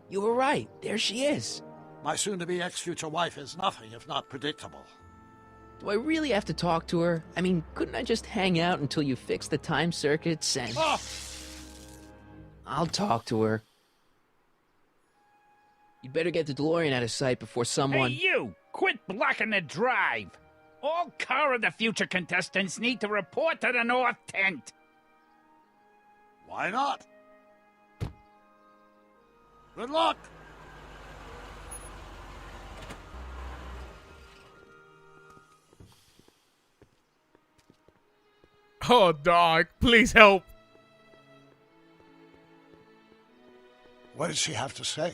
You were right. There she is. My soon-to-be ex-future wife is nothing if not predictable. Do I really have to talk to her? I mean, couldn't I just hang out until you fix the time circuits and... Oh! I'll talk to her. You'd better get the DeLorean out of sight before someone... Hey, you! Quit blocking the drive! All Car of the Future contestants need to report to the North Tent. Why not? Good luck! Oh, dog, please help. What did she have to say?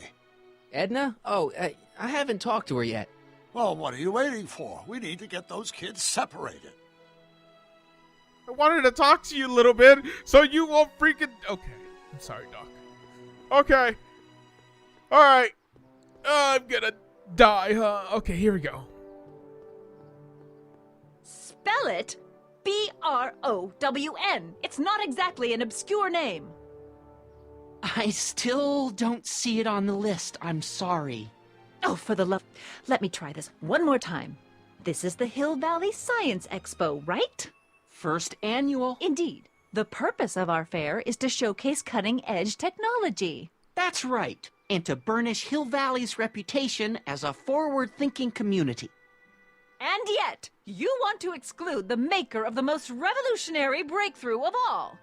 Edna? Oh, I haven't talked to her yet. Well, what are you waiting for? We need to get those kids separated. I wanted to talk to you a little bit, so you won't freaking... Okay, I'm sorry, Doc. Okay. Alright. I'm gonna die, huh? Okay, here we go. Spell it B-R-O-W-N. It's not exactly an obscure name. I still don't see it on the list. I'm sorry. Oh, for the love... Let me try this one more time. This is the Hill Valley Science Expo, right? First annual. Indeed. The purpose of our fair is to showcase cutting-edge technology. That's right. And to burnish Hill Valley's reputation as a forward-thinking community. And yet, you want to exclude the maker of the most revolutionary breakthrough of all.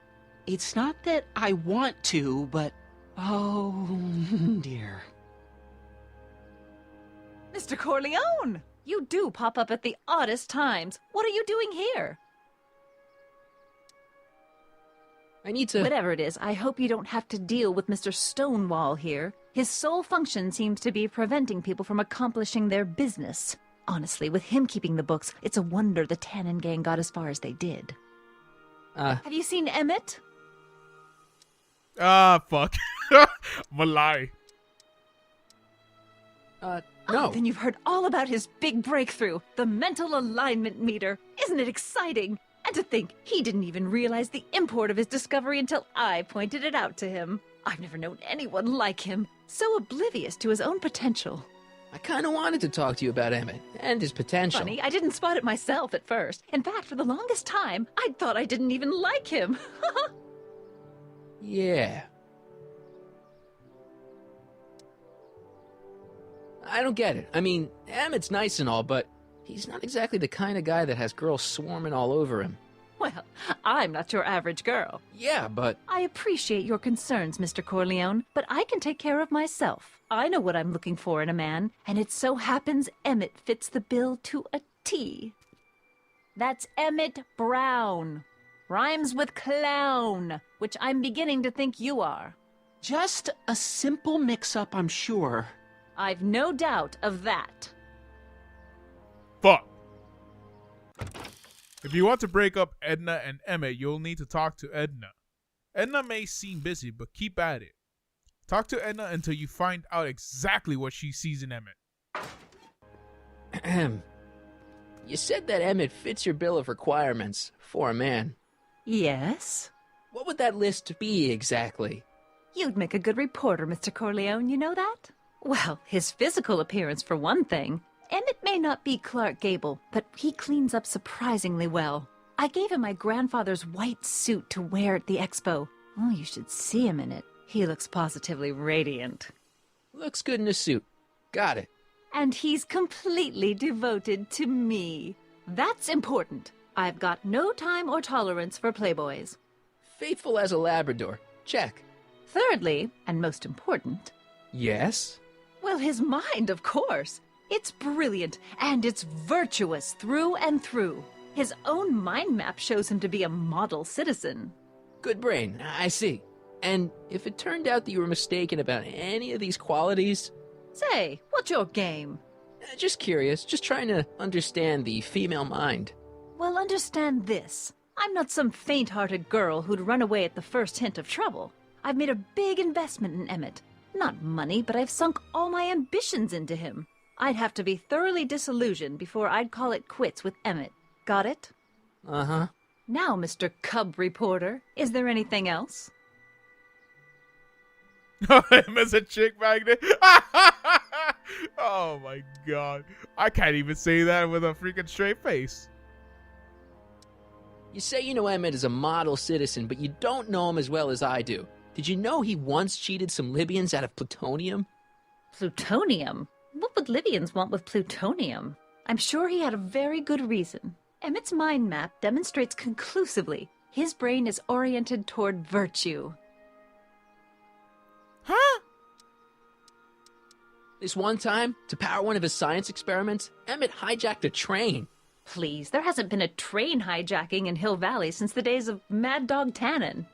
It's not that I want to, but... Oh, dear. Mr. Corleone! You do pop up at the oddest times. What are you doing here? I need to... Whatever it is, I hope you don't have to deal with Mr. Stonewall here. His sole function seems to be preventing people from accomplishing their business. Honestly, with him keeping the books, it's a wonder the Tannen gang got as far as they did. Have you seen Emmett? Fuck. I'm gonna lie. No. Oh, then you've heard all about his big breakthrough, the mental alignment meter. Isn't it exciting? And to think, he didn't even realize the import of his discovery until I pointed it out to him. I've never known anyone like him, so oblivious to his own potential. I kind of wanted to talk to you about Emmett and his potential. Funny, I didn't spot it myself at first. In fact, for the longest time, I thought I didn't even like him. Yeah. I don't get it. I mean, Emmett's nice and all, but he's not exactly the kind of guy that has girls swarming all over him. Well, I'm not your average girl. Yeah, but... I appreciate your concerns, Mr. Corleone, but I can take care of myself. I know what I'm looking for in a man, and it so happens Emmett fits the bill to a T. That's Emmett Brown. Rhymes with clown, which I'm beginning to think you are. Just a simple mix-up, I'm sure. I've no doubt of that. Fuck. If you want to break up Edna and Emmett, you'll need to talk to Edna. Edna may seem busy, but keep at it. Talk to Edna until you find out exactly what she sees in Emmett. You said that Emmett fits your bill of requirements for a man. Yes? What would that list be exactly? You'd make a good reporter, Mr. Corleone, you know that? Well, his physical appearance for one thing. Emmett may not be Clark Gable, but he cleans up surprisingly well. I gave him my grandfather's white suit to wear at the expo. Oh, you should see him in it. He looks positively radiant. Looks good in a suit. Got it. And he's completely devoted to me. That's important. I've got no time or tolerance for playboys. Faithful as a Labrador. Check. Thirdly, and most important... Yes? Well, his mind, of course. It's brilliant, and it's virtuous through and through. His own mind map shows him to be a model citizen. Good brain, I see. And if it turned out that you were mistaken about any of these qualities... Say, what's your game? Just curious, just trying to understand the female mind. Well, understand this. I'm not some faint-hearted girl who'd run away at the first hint of trouble. I've made a big investment in Emmett. Not money, but I've sunk all my ambitions into him. I'd have to be thoroughly disillusioned before I'd call it quits with Emmett. Got it? Uh-huh. Now, Mr. Cub Reporter, is there anything else? Him as a chick magnet. Oh my god. I can't even say that with a freaking straight face. You say you know Emmett is a model citizen, but you don't know him as well as I do. Did you know he once cheated some Libyans out of plutonium? Plutonium? What would Libyans want with plutonium? I'm sure he had a very good reason. Emmett's mind map demonstrates conclusively his brain is oriented toward virtue. Huh? This one time, to power one of his science experiments, Emmett hijacked a train. Please, there hasn't been a train hijacking in Hill Valley since the days of Mad Dog Tannen.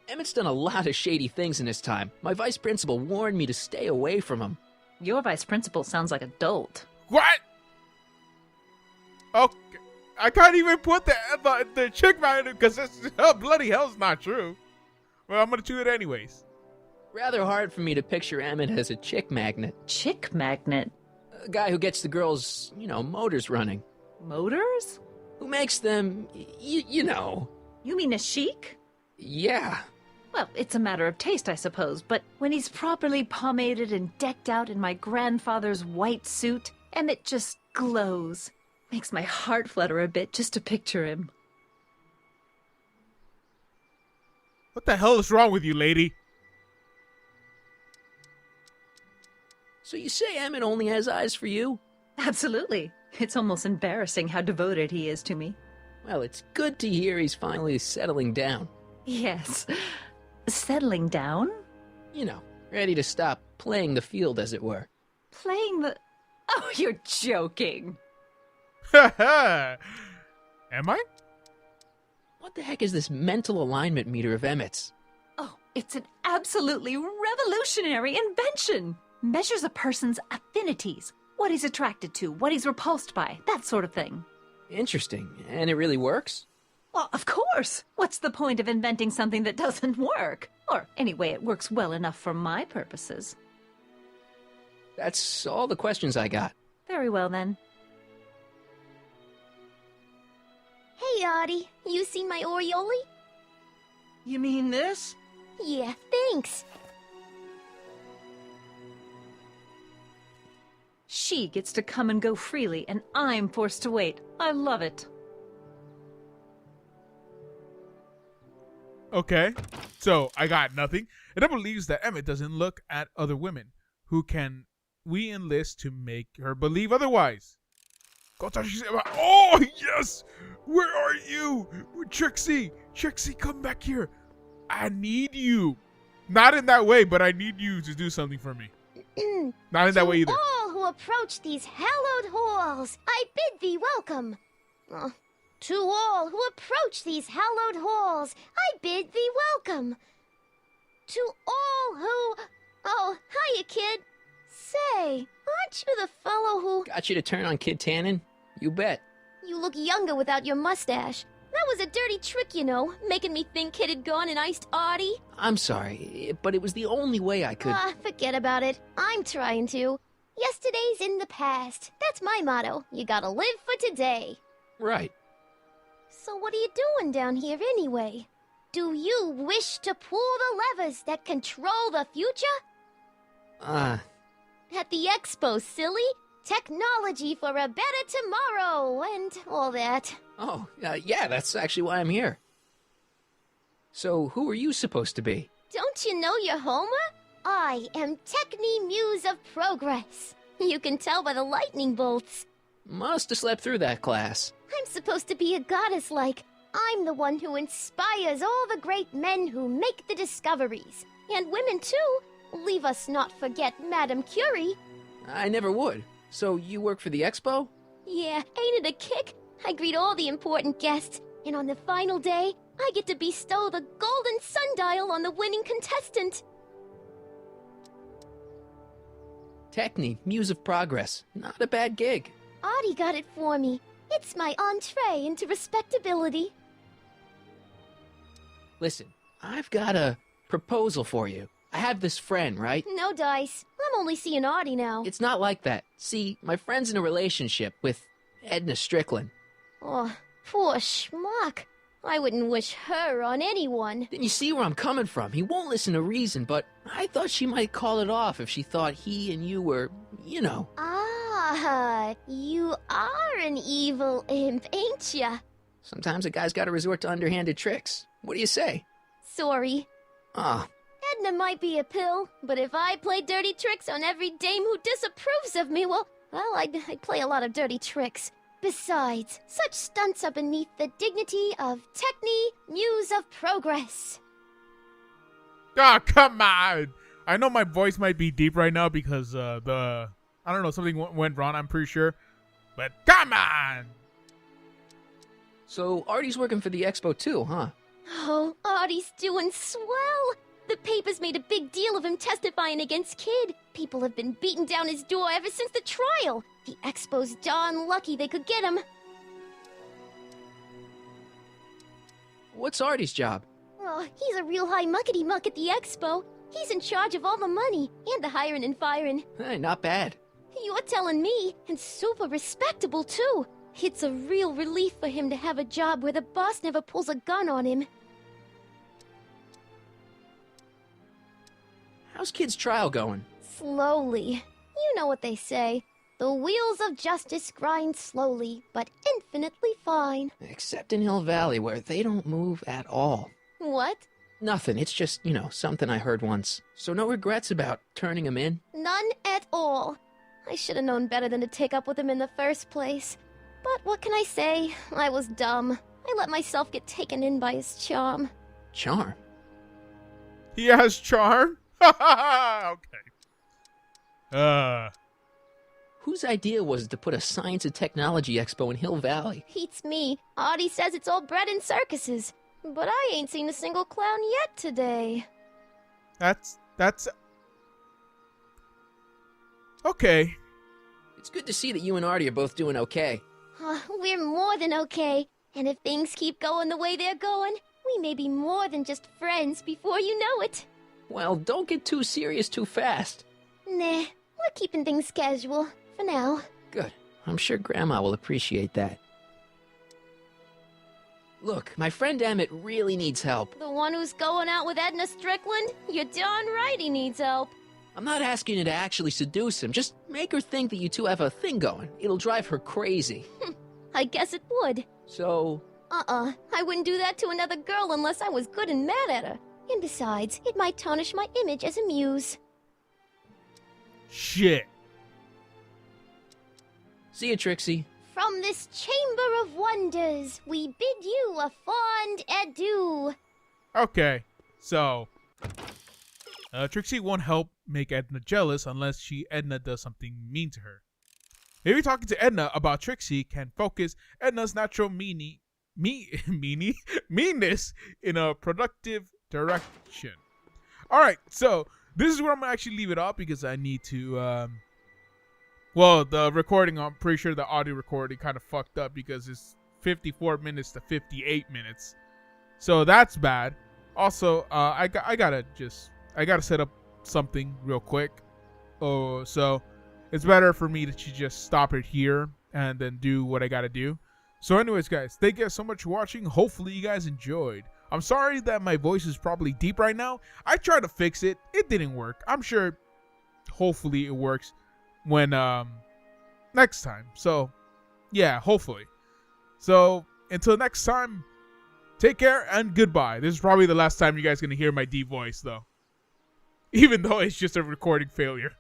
Emmett's done a lot of shady things in his time. My vice principal warned me to stay away from him. Your vice principal sounds like a dolt. What? Okay. I can't even put the chick magnet because it's bloody hell's not true. Well, I'm going to do it anyways. Rather hard for me to picture Emmett as a chick magnet. Chick magnet? A guy who gets the girls, motors running. Motors? Who makes them, you know. You mean a chic? Yeah. Well, it's a matter of taste, I suppose, but when he's properly pomaded and decked out in my grandfather's white suit, Emmett just glows. Makes my heart flutter a bit just to picture him. What the hell is wrong with you, lady? So you say Emmett only has eyes for you? Absolutely. It's almost embarrassing how devoted he is to me. Well, it's good to hear he's finally settling down. Yes. Settling down? Ready to stop playing the field, as it were. Playing the... Oh, you're joking. Am I? What the heck is this mental alignment meter of Emmett's? Oh, it's an absolutely revolutionary invention. Measures a person's affinities, what he's attracted to, what he's repulsed by, that sort of thing. Interesting. And it really works? Well, of course. What's the point of inventing something that doesn't work? Or, anyway, it works well enough for my purposes. That's all the questions I got. Very well, then. Hey, Audie, you seen my Oriole? You mean this? Yeah, thanks. She gets to come and go freely, and I'm forced to wait. I love it. Okay, so I got nothing. And I believes that Emmett doesn't look at other women. Who can we enlist to make her believe otherwise? Oh, yes! Where are you? Trixie! Trixie, come back here. I need you. Not in that way, but I need you to do something for me. Not in that way either. To all who approach these hallowed halls, I bid thee welcome. To all who approach these hallowed halls, I bid thee welcome. To all who... Oh, hiya, kid. Say, aren't you the fellow who... Got you to turn on Kid Tannen? You bet. You look younger without your mustache. That was a dirty trick, making me think Kid had gone and iced Audie. I'm sorry, but it was the only way I could... Forget about it. I'm trying to. Yesterday's in the past. That's my motto. You gotta live for today. Right. So what are you doing down here anyway? Do you wish to pull the levers that control the future? At the expo, silly. Technology for a better tomorrow, and all that. Oh, yeah, that's actually why I'm here. So, who are you supposed to be? Don't you know your Homer? I am Techne, Muse of Progress. You can tell by the lightning bolts. Must have slept through that class. I'm supposed to be a goddess-like. I'm the one who inspires all the great men who make the discoveries. And women, too. Leave us not forget Madame Curie. I never would. So, you work for the expo? Yeah, ain't it a kick? I greet all the important guests, and on the final day, I get to bestow the golden sundial on the winning contestant. Techne, Muse of Progress. Not a bad gig. Audie got it for me. It's my entree into respectability. Listen, I've got a proposal for you. I have this friend, right? No dice. I'm only seeing Audie now. It's not like that. See, my friend's in a relationship with Edna Strickland. Oh, poor schmuck. I wouldn't wish her on anyone. Then you see where I'm coming from. He won't listen to reason, but I thought she might call it off if she thought he and you were, you know. Ah, you are an evil imp, ain't ya? Sometimes a guy's gotta resort to underhanded tricks. What do you say? Sorry. Ah, Edna might be a pill, but if I play dirty tricks on every dame who disapproves of me, well, I'd play a lot of dirty tricks. Besides, such stunts are beneath the dignity of Techne, Muse of Progress. Oh, come on. I know my voice might be deep right now because I don't know, something went wrong, I'm pretty sure. But come on. so Artie's working for the expo too, huh? Oh, Artie's doing swell. The papers made a big deal of him testifying against Kid. People have been beating down his door ever since the trial. The expo's darn lucky they could get him. What's Artie's job? Oh, he's a real high muckety-muck at the expo. He's in charge of all the money and the hiring and firing. Hey, not bad. You're telling me, and super respectable too. It's a real relief for him to have a job where the boss never pulls a gun on him. How's Kid's trial going? Slowly. You know what they say. The wheels of justice grind slowly, but infinitely fine. Except in Hill Valley, where they don't move at all. What? Nothing, it's just, you know, something I heard once. So no regrets about turning him in? None at all. I should have known better than to take up with him in the first place. But what can I say? I was dumb. I let myself get taken in by his charm. Charm? He has charm? Okay. Whose idea was it to put a science and technology expo in Hill Valley? Beats me. Audie says it's all bred in circuses. But I ain't seen a single clown yet today. That's okay. It's good to see that you and Artie are both doing okay. We're more than okay. And if things keep going the way they're going, we may be more than just friends before you know it. Well, don't get too serious too fast. Nah, we're keeping things casual, for now. Good. I'm sure Grandma will appreciate that. Look, my friend Emmett really needs help. The one who's going out with Edna Strickland? You're darn right he needs help. I'm not asking you to actually seduce him. Just make her think that you two have a thing going. It'll drive her crazy. I guess it would. So, I wouldn't do that to another girl unless I was good and mad at her. And besides, it might tarnish my image as a muse. Shit. see you, Trixie. From this chamber of wonders, we bid you a fond adieu. Okay, so Trixie won't help make Edna jealous unless Edna does something mean to her. Maybe talking to Edna about Trixie can focus Edna's natural meanness in a productive direction. All right, so this is where I'm gonna actually leave it off because I need to. Well, the recording, I'm pretty sure the audio recording kind of fucked up because it's 54 minutes to 58 minutes, so that's bad. Also, I gotta set up something real quick. Oh, so it's better for me to just stop it here and then do what I gotta do. So anyways, guys, thank you guys so much for watching. Hopefully you guys enjoyed. I'm sorry that my voice is probably deep right now. I tried to fix it. It didn't work. I'm sure hopefully it works when next time. So yeah, hopefully. So until next time, take care and goodbye. This is probably the last time you guys gonna hear my deep voice though. Even though it's just a recording failure.